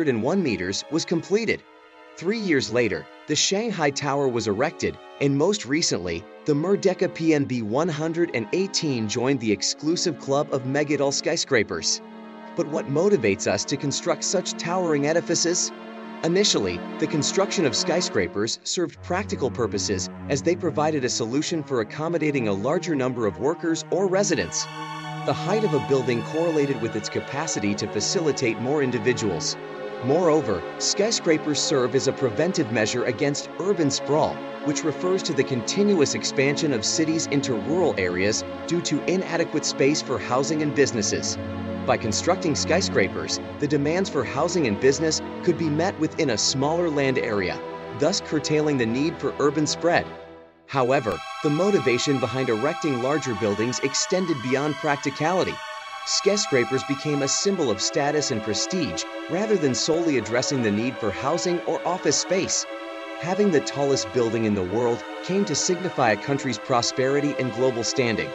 101 meters, was completed. 3 years later, the Shanghai Tower was erected, and most recently, the Merdeka PNB 118 joined the exclusive club of MegaTall Skyscrapers. But what motivates us to construct such towering edifices? Initially, the construction of skyscrapers served practical purposes as they provided a solution for accommodating a larger number of workers or residents. The height of a building correlated with its capacity to facilitate more individuals. Moreover, skyscrapers serve as a preventive measure against urban sprawl, which refers to the continuous expansion of cities into rural areas due to inadequate space for housing and businesses. By constructing skyscrapers, the demands for housing and business could be met within a smaller land area, thus curtailing the need for urban spread. However, the motivation behind erecting larger buildings extended beyond practicality. Skyscrapers became a symbol of status and prestige rather than solely addressing the need for housing or office space. Having the tallest building in the world came to signify a country's prosperity and global standing.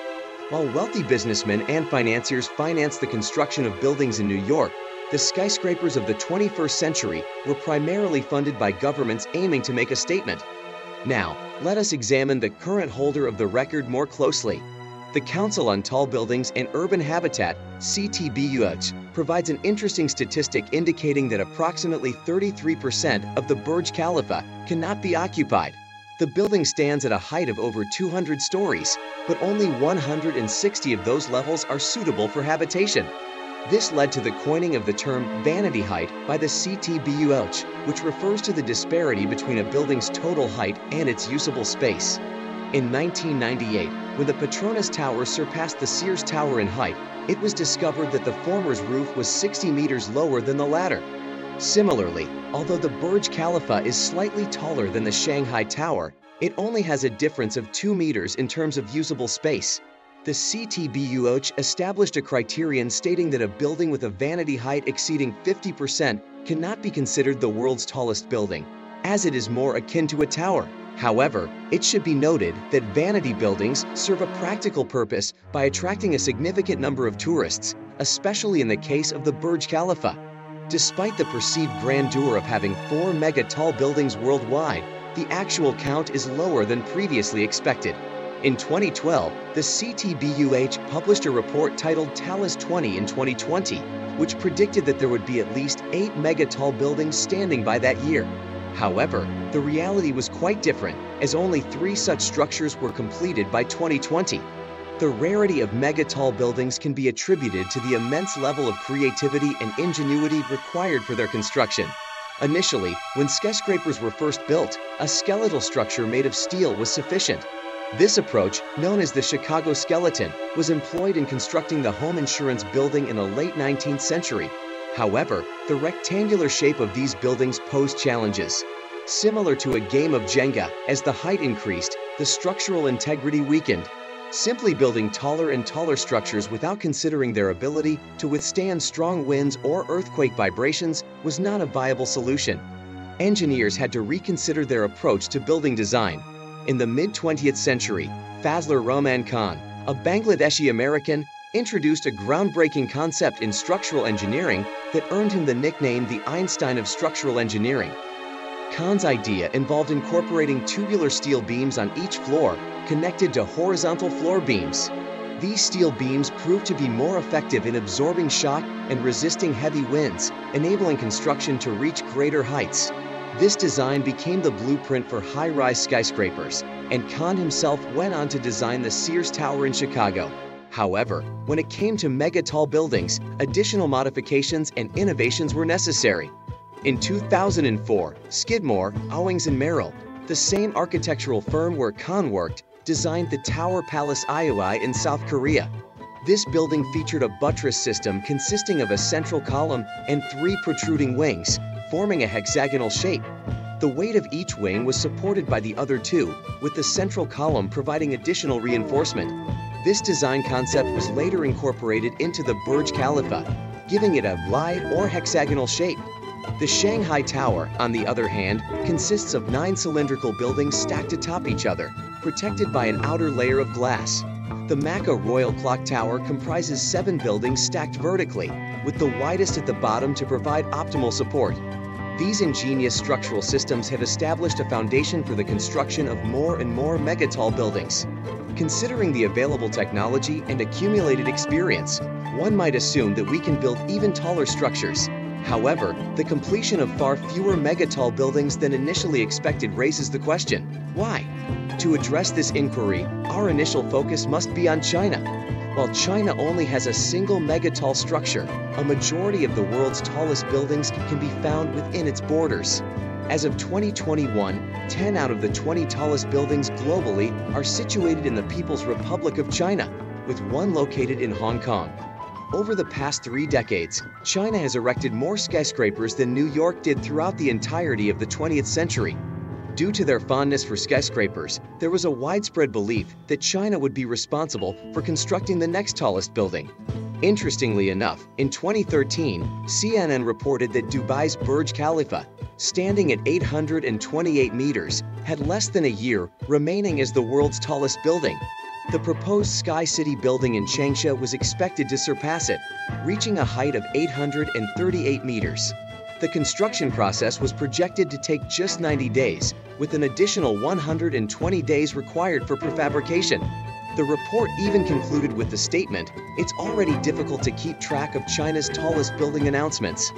While wealthy businessmen and financiers financed the construction of buildings in New York, the skyscrapers of the 21st century were primarily funded by governments aiming to make a statement. Now, let us examine the current holder of the record more closely. The Council on Tall Buildings and Urban Habitat, CTBUH, provides an interesting statistic indicating that approximately 33% of the Burj Khalifa cannot be occupied. The building stands at a height of over 200 stories, but only 160 of those levels are suitable for habitation. This led to the coining of the term vanity height by the CTBUH, which refers to the disparity between a building's total height and its usable space. In 1998, when the Petronas Tower surpassed the Sears Tower in height, it was discovered that the former's roof was 60 meters lower than the latter. Similarly, although the Burj Khalifa is slightly taller than the Shanghai Tower, it only has a difference of 2 meters in terms of usable space. The CTBUH established a criterion stating that a building with a vanity height exceeding 50% cannot be considered the world's tallest building, as it is more akin to a tower. However, it should be noted that vanity buildings serve a practical purpose by attracting a significant number of tourists, especially in the case of the Burj Khalifa. Despite the perceived grandeur of having 4 mega-tall buildings worldwide, the actual count is lower than previously expected. In 2012, the CTBUH published a report titled Tallest 20 in 2020, which predicted that there would be at least 8 mega-tall buildings standing by that year. However, the reality was quite different, as only 3 such structures were completed by 2020. The rarity of mega-tall buildings can be attributed to the immense level of creativity and ingenuity required for their construction. Initially, when skyscrapers were first built, a skeletal structure made of steel was sufficient. This approach, known as the Chicago skeleton, was employed in constructing the home insurance building in the late 19th century. However, the rectangular shape of these buildings posed challenges. Similar to a game of Jenga, as the height increased, the structural integrity weakened. Simply building taller and taller structures without considering their ability to withstand strong winds or earthquake vibrations was not a viable solution. Engineers had to reconsider their approach to building design. In the mid-20th century, Fazlur Rahman Khan, a Bangladeshi American, introduced a groundbreaking concept in structural engineering that earned him the nickname the Einstein of structural engineering. Khan's idea involved incorporating tubular steel beams on each floor, connected to horizontal floor beams. These steel beams proved to be more effective in absorbing shock and resisting heavy winds, enabling construction to reach greater heights. This design became the blueprint for high-rise skyscrapers, and Khan himself went on to design the Sears Tower in Chicago. However, when it came to mega-tall buildings, additional modifications and innovations were necessary. In 2004, Skidmore, Owings & Merrill, the same architectural firm where Khan worked, designed the Tower Palace Ioi in South Korea. This building featured a buttress system consisting of a central column and 3 protruding wings, forming a hexagonal shape. The weight of each wing was supported by the other 2, with the central column providing additional reinforcement. This design concept was later incorporated into the Burj Khalifa, giving it a Y or hexagonal shape. The Shanghai Tower, on the other hand, consists of 9 cylindrical buildings stacked atop each other, protected by an outer layer of glass. The Macca Royal Clock Tower comprises 7 buildings stacked vertically, with the widest at the bottom to provide optimal support. These ingenious structural systems have established a foundation for the construction of more and more MegaTall buildings. Considering the available technology and accumulated experience, one might assume that we can build even taller structures. However, the completion of far fewer MegaTall buildings than initially expected raises the question, why? To address this inquiry, our initial focus must be on China. While China only has a single MegaTall structure, a majority of the world's tallest buildings can be found within its borders. As of 2021, 10 out of the 20 tallest buildings globally are situated in the People's Republic of China, with one located in Hong Kong. Over the past 3 decades, China has erected more skyscrapers than New York did throughout the entirety of the 20th century. Due to their fondness for skyscrapers, there was a widespread belief that China would be responsible for constructing the next tallest building. Interestingly enough, in 2013, CNN reported that Dubai's Burj Khalifa, standing at 828 meters, had less than a year remaining as the world's tallest building. The proposed Sky City building in Changsha was expected to surpass it, reaching a height of 838 meters. The construction process was projected to take just 90 days, with an additional 120 days required for prefabrication. The report even concluded with the statement, "It's already difficult to keep track of China's tallest building announcements."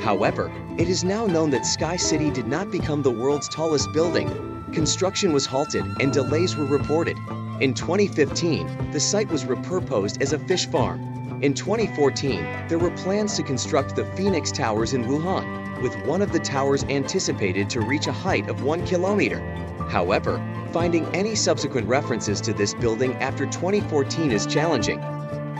However, it is now known that Sky City did not become the world's tallest building. Construction was halted and delays were reported. In 2015, the site was repurposed as a fish farm. In 2014, there were plans to construct the Phoenix Towers in Wuhan, with one of the towers anticipated to reach a height of 1 kilometer. However, finding any subsequent references to this building after 2014 is challenging.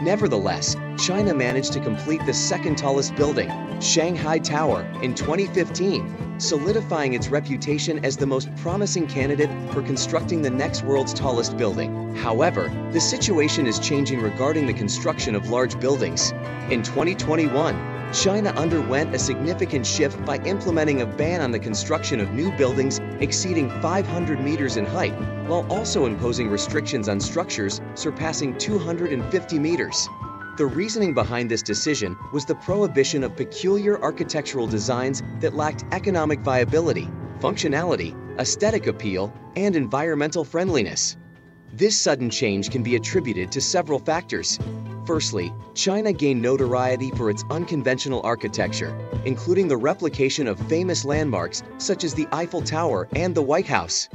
Nevertheless, China managed to complete the second tallest building, Shanghai Tower, in 2015, solidifying its reputation as the most promising candidate for constructing the next world's tallest building. However, the situation is changing regarding the construction of large buildings. In 2021, China underwent a significant shift by implementing a ban on the construction of new buildings exceeding 500 meters in height, while also imposing restrictions on structures surpassing 250 meters. The reasoning behind this decision was the prohibition of peculiar architectural designs that lacked economic viability, functionality, aesthetic appeal, and environmental friendliness. This sudden change can be attributed to several factors. Firstly, China gained notoriety for its unconventional architecture, including the replication of famous landmarks such as the Eiffel Tower and the White House.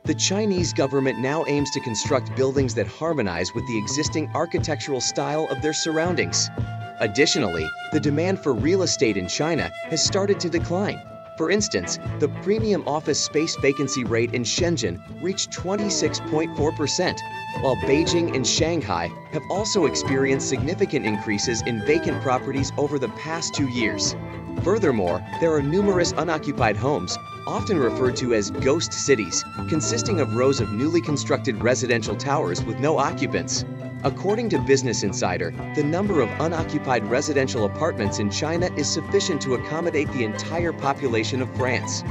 The Chinese government now aims to construct buildings that harmonize with the existing architectural style of their surroundings. Additionally, the demand for real estate in China has started to decline. For instance, the premium office space vacancy rate in Shenzhen reached 26.4%, while Beijing and Shanghai have also experienced significant increases in vacant properties over the past 2 years. Furthermore, there are numerous unoccupied homes, often referred to as ghost cities, consisting of rows of newly constructed residential towers with no occupants. According to Business Insider, the number of unoccupied residential apartments in China is sufficient to accommodate the entire population of France.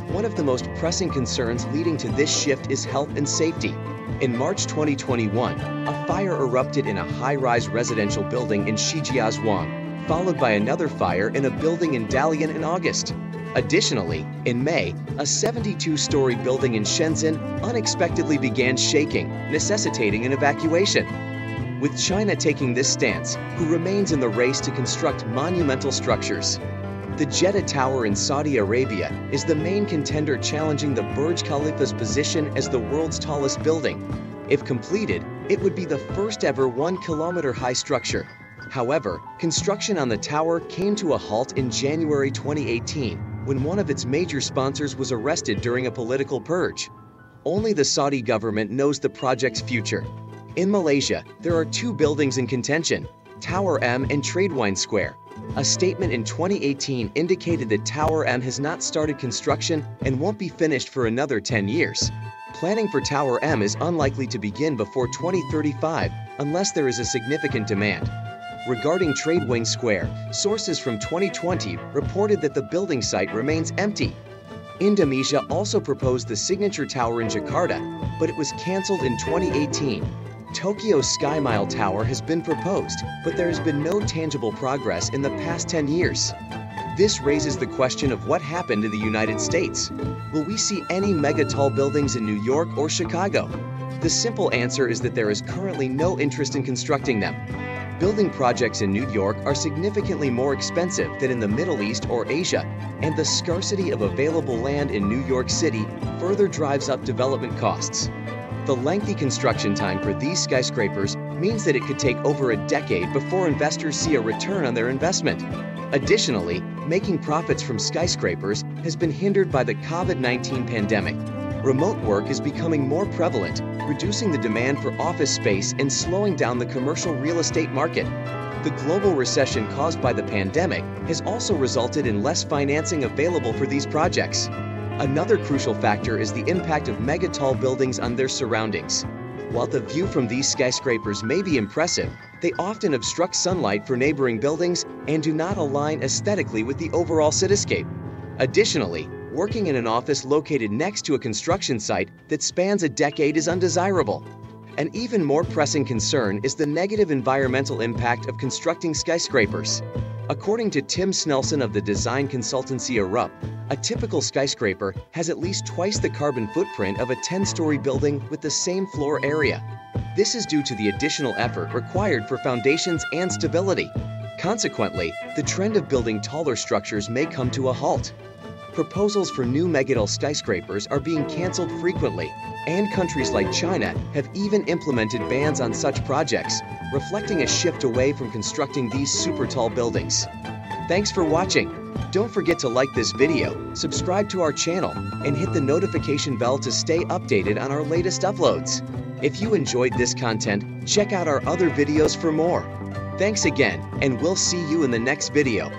One of the most pressing concerns leading to this shift is health and safety. In March 2021, a fire erupted in a high-rise residential building in Shijiazhuang, followed by another fire in a building in Dalian in August. Additionally, in May, a 72-story building in Shenzhen unexpectedly began shaking, necessitating an evacuation. With China taking this stance, who remains in the race to construct monumental structures? The Jeddah Tower in Saudi Arabia is the main contender challenging the Burj Khalifa's position as the world's tallest building. If completed, it would be the first ever 1-kilometer high structure. However, construction on the tower came to a halt in January 2018 when one of its major sponsors was arrested during a political purge. Only the Saudi government knows the project's future. In Malaysia, there are 2 buildings in contention, Tower M and Tradewine Square. A statement in 2018 indicated that Tower M has not started construction and won't be finished for another 10 years. Planning for Tower M is unlikely to begin before 2035 unless there is a significant demand. Regarding Tradewine Square, sources from 2020 reported that the building site remains empty. Indonesia also proposed the signature tower in Jakarta, but it was cancelled in 2018. Tokyo's Sky Mile Tower has been proposed, but there has been no tangible progress in the past 10 years. This raises the question of what happened in the United States. Will we see any MegaTall buildings in New York or Chicago? The simple answer is that there is currently no interest in constructing them. Building projects in New York are significantly more expensive than in the Middle East or Asia, and the scarcity of available land in New York City further drives up development costs. The lengthy construction time for these skyscrapers means that it could take over a decade before investors see a return on their investment. Additionally, making profits from skyscrapers has been hindered by the COVID-19 pandemic. Remote work is becoming more prevalent, reducing the demand for office space and slowing down the commercial real estate market. The global recession caused by the pandemic has also resulted in less financing available for these projects. Another crucial factor is the impact of MegaTall buildings on their surroundings. While the view from these skyscrapers may be impressive, they often obstruct sunlight for neighboring buildings and do not align aesthetically with the overall cityscape. Additionally, working in an office located next to a construction site that spans a decade is undesirable. An even more pressing concern is the negative environmental impact of constructing skyscrapers. According to Tim Snelson of the design consultancy Erupt, a typical skyscraper has at least twice the carbon footprint of a 10-story building with the same floor area. This is due to the additional effort required for foundations and stability. Consequently, the trend of building taller structures may come to a halt. Proposals for new MegaTall skyscrapers are being canceled frequently, and countries like China have even implemented bans on such projects, reflecting a shift away from constructing these super tall buildings. Thanks for watching. Don't forget to like this video, subscribe to our channel, and hit the notification bell to stay updated on our latest uploads. If you enjoyed this content, check out our other videos for more. Thanks again, and we'll see you in the next video.